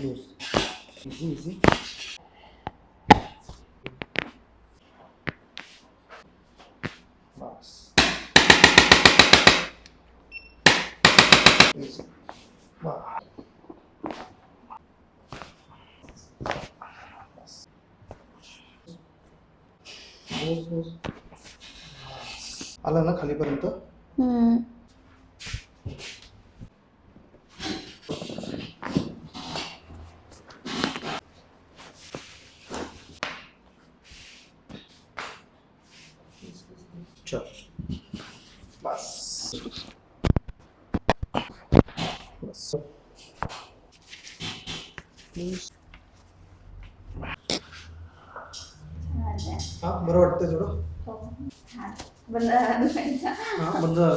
Loose. Easy easy. बस. Easy. बस. Loose loose. आलं ना खालीपर्यंत. चल. बस. बस. लूज. हा बरं वाटतंय थोडं. बंद झाला. हा बंद झालं.